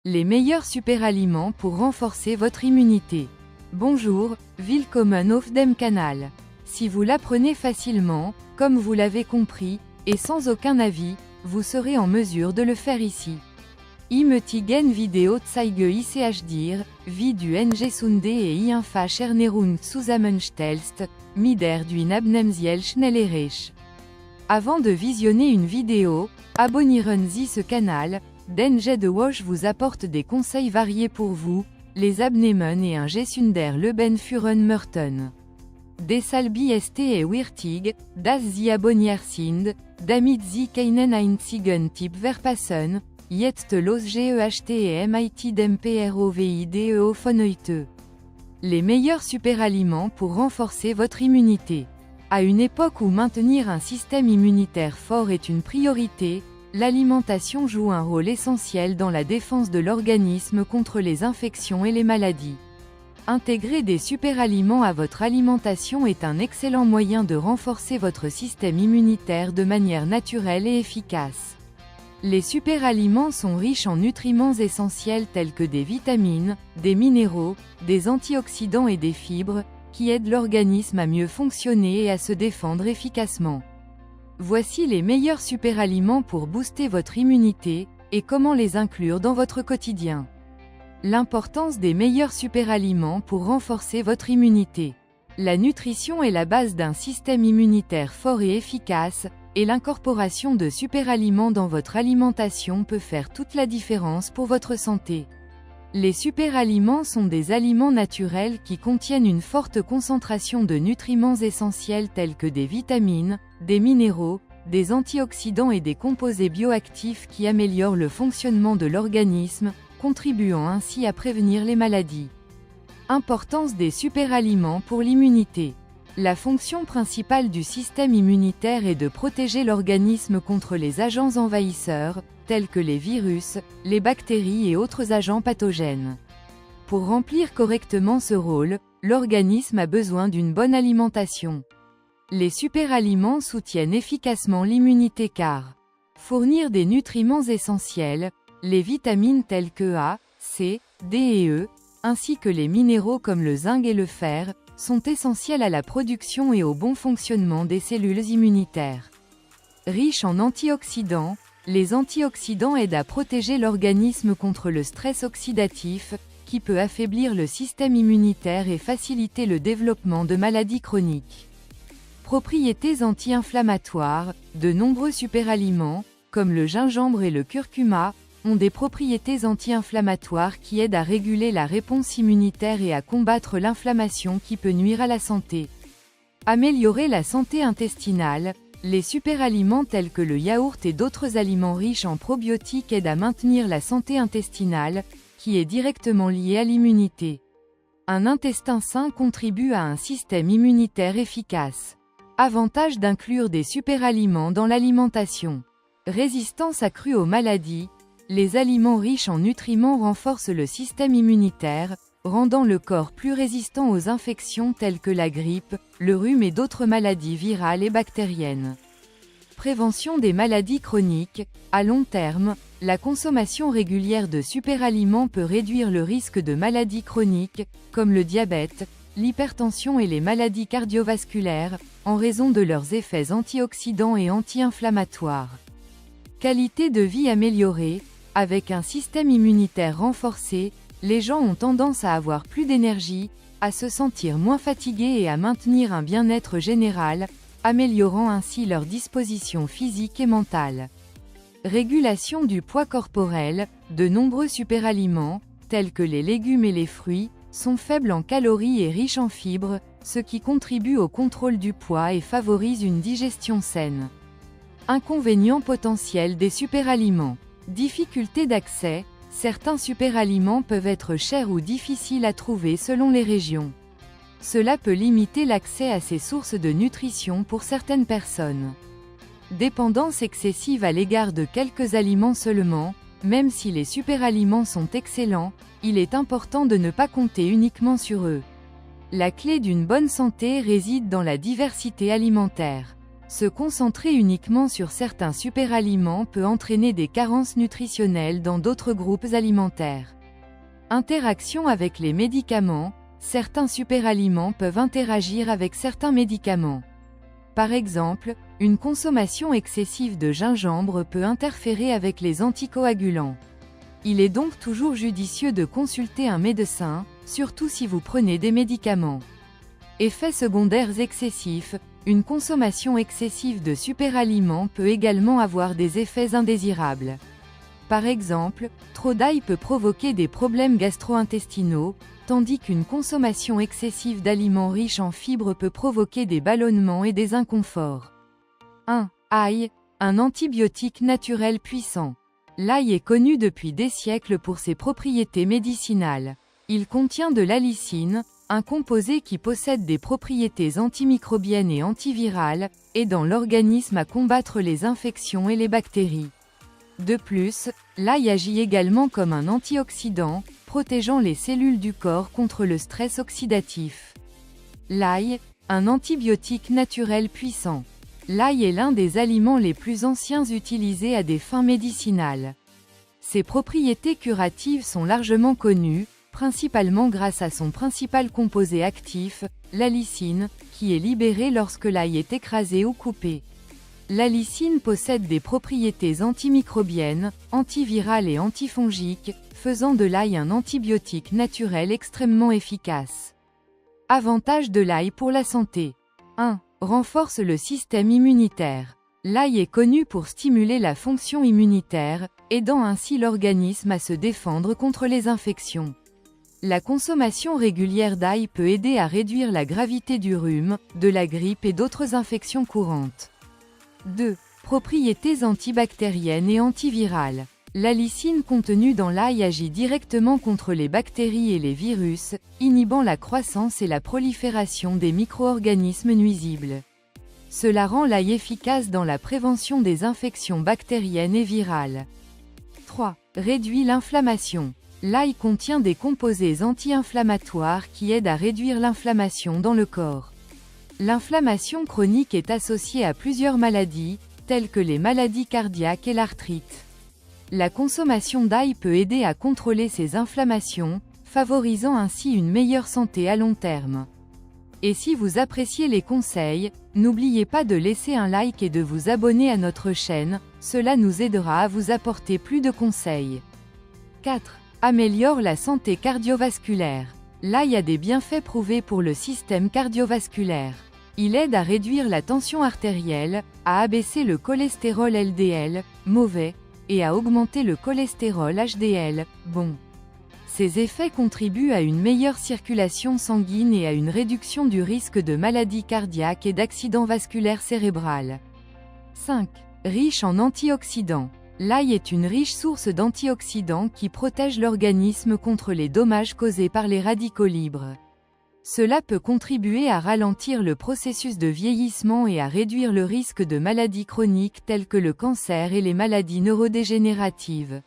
Les meilleurs superaliments pour renforcer votre immunité. Bonjour, willkommen auf dem Kanal. Si vous l'apprenez facilement, comme vous l'avez compris, et sans aucun avis, vous serez en mesure de le faire ici. Im heutigen Video zeige ich dir, wie du gesunde et einfache Ernährung zusammenstellst, mit der du abnehmst schnell erreichst. Avant de visionner une vidéo, abonnieren Sie ce canal, denn de Wash vous apporte des conseils variés pour vous, les abnehmen et un gesunder Leben führen möchten. Deshalb ist es wichtig, dass Sie abonniert sind, damit Sie keinen einzigen Tipp verpassen, jetzt los mit dem Video von heute. Les meilleurs superaliments pour renforcer votre immunité. À une époque où maintenir un système immunitaire fort est une priorité, l'alimentation joue un rôle essentiel dans la défense de l'organisme contre les infections et les maladies. Intégrer des superaliments à votre alimentation est un excellent moyen de renforcer votre système immunitaire de manière naturelle et efficace. Les superaliments sont riches en nutriments essentiels tels que des vitamines, des minéraux, des antioxydants et des fibres, qui aident l'organisme à mieux fonctionner et à se défendre efficacement. Voici les meilleurs superaliments pour booster votre immunité, et comment les inclure dans votre quotidien. L'importance des meilleurs superaliments pour renforcer votre immunité. La nutrition est la base d'un système immunitaire fort et efficace, et l'incorporation de superaliments dans votre alimentation peut faire toute la différence pour votre santé. Les superaliments sont des aliments naturels qui contiennent une forte concentration de nutriments essentiels tels que des vitamines, des minéraux, des antioxydants et des composés bioactifs qui améliorent le fonctionnement de l'organisme, contribuant ainsi à prévenir les maladies. Importance des superaliments pour l'immunité. La fonction principale du système immunitaire est de protéger l'organisme contre les agents envahisseurs, tels que les virus, les bactéries et autres agents pathogènes. Pour remplir correctement ce rôle, l'organisme a besoin d'une bonne alimentation. Les superaliments soutiennent efficacement l'immunité car fournir des nutriments essentiels, les vitamines telles que A, C, D et E, ainsi que les minéraux comme le zinc et le fer, sont essentiels à la production et au bon fonctionnement des cellules immunitaires. Riches en antioxydants, les antioxydants aident à protéger l'organisme contre le stress oxydatif, qui peut affaiblir le système immunitaire et faciliter le développement de maladies chroniques. Propriétés anti-inflammatoires, de nombreux superaliments, comme le gingembre et le curcuma, ont des propriétés anti-inflammatoires qui aident à réguler la réponse immunitaire et à combattre l'inflammation qui peut nuire à la santé. Améliorer la santé intestinale, les superaliments tels que le yaourt et d'autres aliments riches en probiotiques aident à maintenir la santé intestinale, qui est directement liée à l'immunité. Un intestin sain contribue à un système immunitaire efficace. Avantage d'inclure des superaliments dans l'alimentation. Résistance accrue aux maladies. Les aliments riches en nutriments renforcent le système immunitaire, rendant le corps plus résistant aux infections telles que la grippe, le rhume et d'autres maladies virales et bactériennes. Prévention des maladies chroniques. À long terme, la consommation régulière de superaliments peut réduire le risque de maladies chroniques, comme le diabète, l'hypertension et les maladies cardiovasculaires, en raison de leurs effets antioxydants et anti-inflammatoires. Qualité de vie améliorée. Avec un système immunitaire renforcé, les gens ont tendance à avoir plus d'énergie, à se sentir moins fatigués et à maintenir un bien-être général, améliorant ainsi leur disposition physique et mentale. Régulation du poids corporel. De nombreux superaliments, tels que les légumes et les fruits, sont faibles en calories et riches en fibres, ce qui contribue au contrôle du poids et favorise une digestion saine. Inconvénients potentiels des superaliments. Difficulté d'accès. Certains superaliments peuvent être chers ou difficiles à trouver selon les régions. Cela peut limiter l'accès à ces sources de nutrition pour certaines personnes. Dépendance excessive à l'égard de quelques aliments seulement. Même si les superaliments sont excellents, il est important de ne pas compter uniquement sur eux. La clé d'une bonne santé réside dans la diversité alimentaire. Se concentrer uniquement sur certains superaliments peut entraîner des carences nutritionnelles dans d'autres groupes alimentaires. Interaction avec les médicaments. Certains superaliments peuvent interagir avec certains médicaments. Par exemple, une consommation excessive de gingembre peut interférer avec les anticoagulants. Il est donc toujours judicieux de consulter un médecin, surtout si vous prenez des médicaments. Effets secondaires excessifs. Une consommation excessive de superaliments peut également avoir des effets indésirables. Par exemple, trop d'ail peut provoquer des problèmes gastro-intestinaux, tandis qu'une consommation excessive d'aliments riches en fibres peut provoquer des ballonnements et des inconforts. 1. Ail, un antibiotique naturel puissant. L'ail est connu depuis des siècles pour ses propriétés médicinales. Il contient de l'allicine, un composé qui possède des propriétés antimicrobiennes et antivirales, aidant l'organisme à combattre les infections et les bactéries. De plus, l'ail agit également comme un antioxydant, protégeant les cellules du corps contre le stress oxydatif. L'ail, un antibiotique naturel puissant. L'ail est l'un des aliments les plus anciens utilisés à des fins médicinales. Ses propriétés curatives sont largement connues, principalement grâce à son principal composé actif, l'allicine, qui est libérée lorsque l'ail est écrasé ou coupé. L'allicine possède des propriétés antimicrobiennes, antivirales et antifongiques, faisant de l'ail un antibiotique naturel extrêmement efficace. Avantages de l'ail pour la santé. 1. Renforce le système immunitaire. L'ail est connu pour stimuler la fonction immunitaire, aidant ainsi l'organisme à se défendre contre les infections. La consommation régulière d'ail peut aider à réduire la gravité du rhume, de la grippe et d'autres infections courantes. 2. Propriétés antibactériennes et antivirales. L'allicine contenue dans l'ail agit directement contre les bactéries et les virus, inhibant la croissance et la prolifération des micro-organismes nuisibles. Cela rend l'ail efficace dans la prévention des infections bactériennes et virales. 3. Réduit l'inflammation. L'ail contient des composés anti-inflammatoires qui aident à réduire l'inflammation dans le corps. L'inflammation chronique est associée à plusieurs maladies, telles que les maladies cardiaques et l'arthrite. La consommation d'ail peut aider à contrôler ces inflammations, favorisant ainsi une meilleure santé à long terme. Et si vous appréciez les conseils, n'oubliez pas de laisser un like et de vous abonner à notre chaîne, cela nous aidera à vous apporter plus de conseils. 4. Améliore la santé cardiovasculaire. L'ail a des bienfaits prouvés pour le système cardiovasculaire. Il aide à réduire la tension artérielle, à abaisser le cholestérol LDL, mauvais, et à augmenter le cholestérol HDL, bon. Ces effets contribuent à une meilleure circulation sanguine et à une réduction du risque de maladies cardiaques et d'accidents vasculaires cérébrales. 5. Riche en antioxydants. L'ail est une riche source d'antioxydants qui protège l'organisme contre les dommages causés par les radicaux libres. Cela peut contribuer à ralentir le processus de vieillissement et à réduire le risque de maladies chroniques telles que le cancer et les maladies neurodégénératives.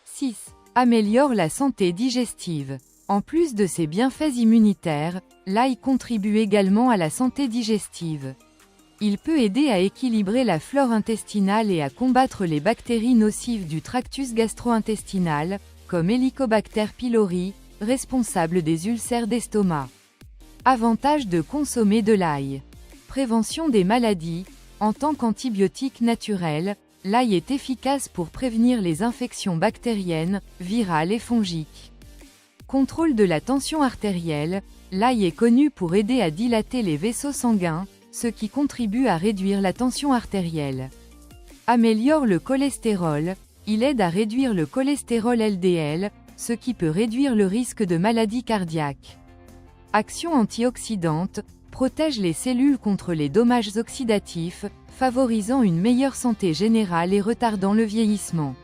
6. Améliore la santé digestive. En plus de ses bienfaits immunitaires, l'ail contribue également à la santé digestive. Il peut aider à équilibrer la flore intestinale et à combattre les bactéries nocives du tractus gastro-intestinal, comme Helicobacter pylori, responsable des ulcères d'estomac. Avantage de consommer de l'ail. Prévention des maladies. En tant qu'antibiotique naturel, l'ail est efficace pour prévenir les infections bactériennes, virales et fongiques. Contrôle de la tension artérielle. L'ail est connu pour aider à dilater les vaisseaux sanguins, ce qui contribue à réduire la tension artérielle. Améliore le cholestérol. Il aide à réduire le cholestérol LDL, ce qui peut réduire le risque de maladies cardiaques. Action antioxydante. Protège les cellules contre les dommages oxydatifs, favorisant une meilleure santé générale et retardant le vieillissement.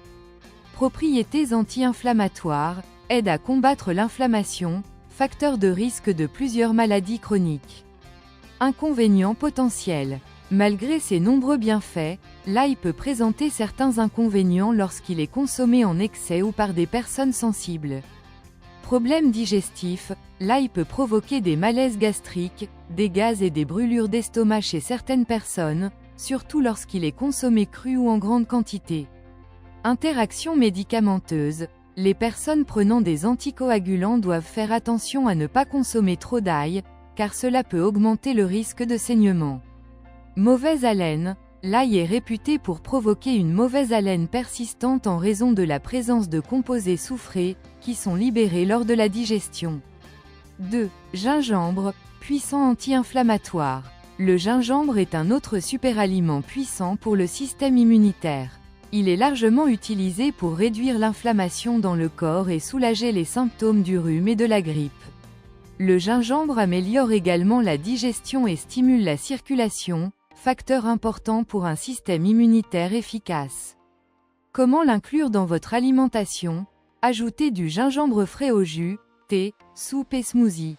Propriétés anti-inflammatoires. Aide à combattre l'inflammation, facteur de risque de plusieurs maladies chroniques. Inconvénients potentiels. Malgré ses nombreux bienfaits, l'ail peut présenter certains inconvénients lorsqu'il est consommé en excès ou par des personnes sensibles. Problèmes digestifs. L'ail peut provoquer des malaises gastriques, des gaz et des brûlures d'estomac chez certaines personnes, surtout lorsqu'il est consommé cru ou en grande quantité. Interaction médicamenteuse. Les personnes prenant des anticoagulants doivent faire attention à ne pas consommer trop d'ail, car cela peut augmenter le risque de saignement. Mauvaise haleine. L'ail est réputé pour provoquer une mauvaise haleine persistante en raison de la présence de composés soufrés, qui sont libérés lors de la digestion. 2. Gingembre, puissant anti-inflammatoire. Le gingembre est un autre superaliment puissant pour le système immunitaire. Il est largement utilisé pour réduire l'inflammation dans le corps et soulager les symptômes du rhume et de la grippe. Le gingembre améliore également la digestion et stimule la circulation, facteur important pour un système immunitaire efficace. Comment l'inclure dans votre alimentation? Ajoutez du gingembre frais au jus, thé, soupe et smoothie.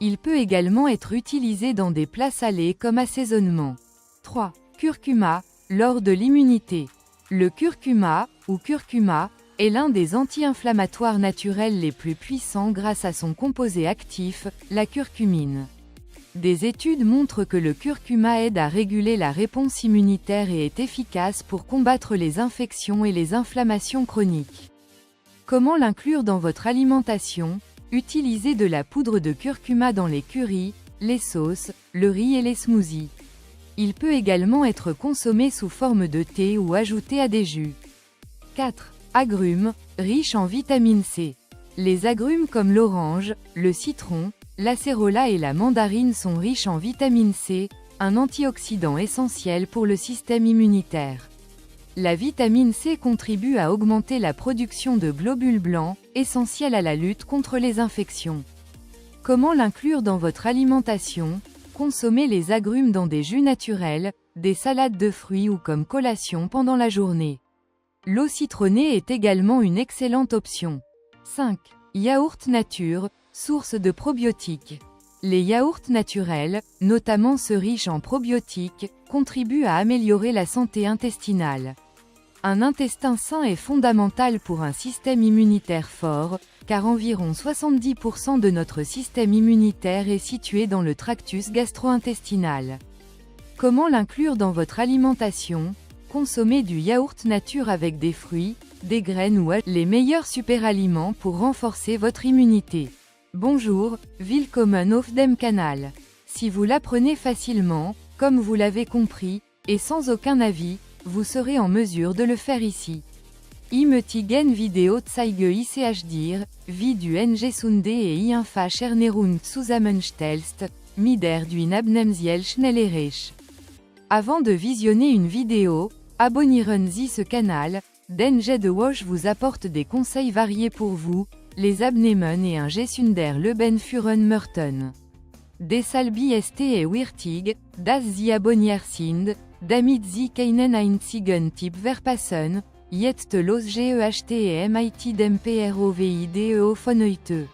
Il peut également être utilisé dans des plats salés comme assaisonnement. 3. Curcuma, l'or de l'immunité. Le curcuma, ou curcuma, est l'un des anti-inflammatoires naturels les plus puissants grâce à son composé actif, la curcumine. Des études montrent que le curcuma aide à réguler la réponse immunitaire et est efficace pour combattre les infections et les inflammations chroniques. Comment l'inclure dans votre alimentation? Utilisez de la poudre de curcuma dans les currys, les sauces, le riz et les smoothies. Il peut également être consommé sous forme de thé ou ajouté à des jus. 4. Agrumes, riches en vitamine C. Les agrumes comme l'orange, le citron, l'acérola et la mandarine sont riches en vitamine C, un antioxydant essentiel pour le système immunitaire. La vitamine C contribue à augmenter la production de globules blancs, essentiels à la lutte contre les infections. Comment l'inclure dans votre alimentation? Consommez les agrumes dans des jus naturels, des salades de fruits ou comme collation pendant la journée. L'eau citronnée est également une excellente option. 5. Yaourt nature, source de probiotiques. Les yaourts naturels, notamment ceux riches en probiotiques, contribuent à améliorer la santé intestinale. Un intestin sain est fondamental pour un système immunitaire fort, car environ 70% de notre système immunitaire est situé dans le tractus gastro-intestinal. Comment l'inclure dans votre alimentation? Consommez du yaourt nature avec des fruits, des graines ou les meilleurs superaliments pour renforcer votre immunité. Bonjour, Willkommen auf dem Kanal. Si vous l'apprenez facilement, comme vous l'avez compris, et sans aucun avis, vous serez en mesure de le faire ici. Heutigen Video zeige ich dir, wie du Gesunde et einfach Ernährung zusammenstellst, mit der du abnehmst schnell erreichst. Avant de visionner une vidéo, abonnieren Sie ce canal, denn de Wash vous apporte des conseils variés pour vous, les abnehmen et un gesunder Leben führen möchten. Deshalb ist es wichtig, dass Sie abonniert sind, damit Sie keinen einzigen Tipp verpassen, jetzt los mit dem Provideo von heute.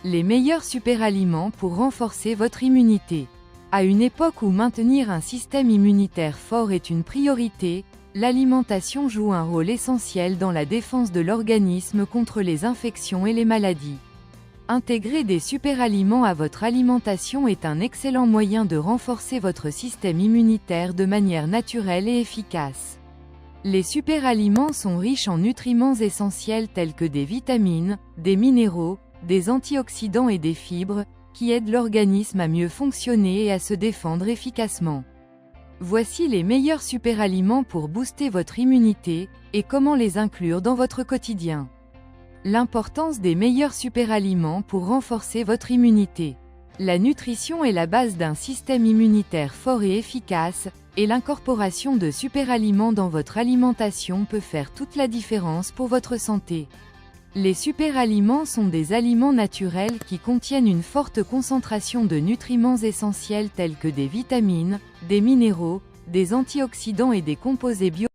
Les meilleurs superaliments pour renforcer votre immunité. À une époque où maintenir un système immunitaire fort est une priorité, l'alimentation joue un rôle essentiel dans la défense de l'organisme contre les infections et les maladies. Intégrer des superaliments à votre alimentation est un excellent moyen de renforcer votre système immunitaire de manière naturelle et efficace. Les superaliments sont riches en nutriments essentiels tels que des vitamines, des minéraux, des antioxydants et des fibres, qui aident l'organisme à mieux fonctionner et à se défendre efficacement. Voici les meilleurs superaliments pour booster votre immunité, et comment les inclure dans votre quotidien. L'importance des meilleurs superaliments pour renforcer votre immunité. La nutrition est la base d'un système immunitaire fort et efficace, et l'incorporation de superaliments dans votre alimentation peut faire toute la différence pour votre santé. Les superaliments sont des aliments naturels qui contiennent une forte concentration de nutriments essentiels tels que des vitamines, des minéraux, des antioxydants et des composés bio.